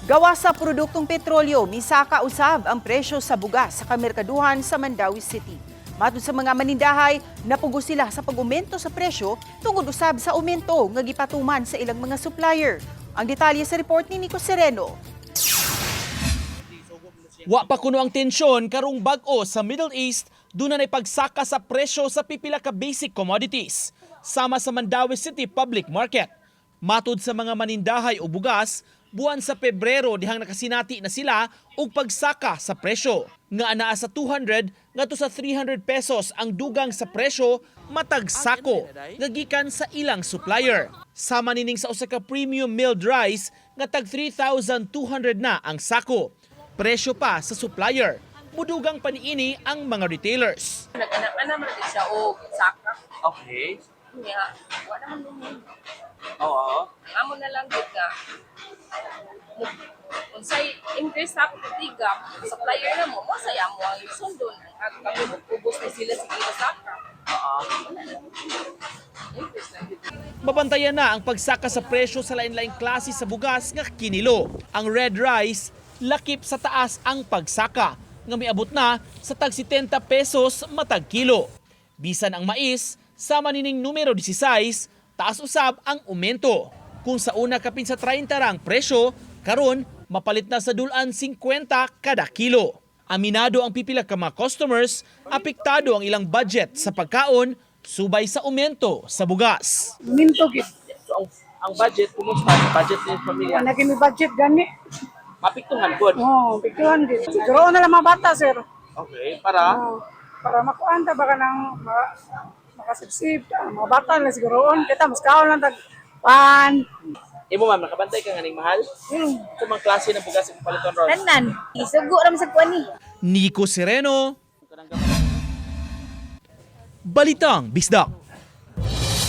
Gawa sa produktong petrolyo, misaka usab ang presyo sa bugas sa kamerkaduhan sa Mandawi City. Matod sa mga manindahay, napugos sila sa pag-aumento sa presyo tungod usab sa aumento nga gipatuman sa ilang mga supplier. Ang detalye sa report ni Nico Sereno. Wa pa kuno ang tensyon karong bag-o sa Middle East, doon na pagsaka sa presyo sa pipila ka basic commodities. Sama sa Mandawi City Public Market. Matod sa mga manindahay o bugas, buwan sa Pebrero dihang nakasinati na sila og pagsaka sa presyo. Nga anaa sa 200 ngadto sa 300 pesos ang dugang sa presyo matag sako nga gikan sa ilang supplier. Sama nining sa usa ka premium milled rice nga tag 3,200 na ang sako. Presyo pa sa supplier. Mudugang paniini ang mga retailers. Nag-anak-anak man din siya o saka. Okay. Nga, wala naman naman. Oo. Amo na lang gid nga. Unsay increase sa ako tiga, supplier na mo saya mo ang sundo at kami ubos na sila sa ila saka. Mabantayan na ang pagsaka sa presyo sa lain-laing klase sa bugas nga kinilo. Ang red rice, lakip sa taas ang pagsaka nga miabot na sa tag 70 pesos matag kilo. Bisan ang mais, sama nining numero 16, taas usab ang aumento. Kung sa una kapin sa 30 rang presyo, karon mapalit na sa dulan 50 kada kilo. Aminado ang pipila ka mga customers, apektado ang ilang budget sa pagkaon, subay sa aumento sa bugas. Minto gid. So, ang budget, kumusta? Ang budget ng pamilya? Naging may budget gani. Mapiktungan po. Oh, picturean gid. Siguro na lang mga bata, sir. Okay, para? Oh, para makuan ta baka nang makasibsib. Mga bata na siguroon. Kita mas kaon lang tag pan. Imo ma'am, nakabantay ka nga ning mahal? Ito mga klase ng bugas ang paliton ron. Tanan, isugo ram sa kuan ni. Nico Sereno, Balitang Bisdak.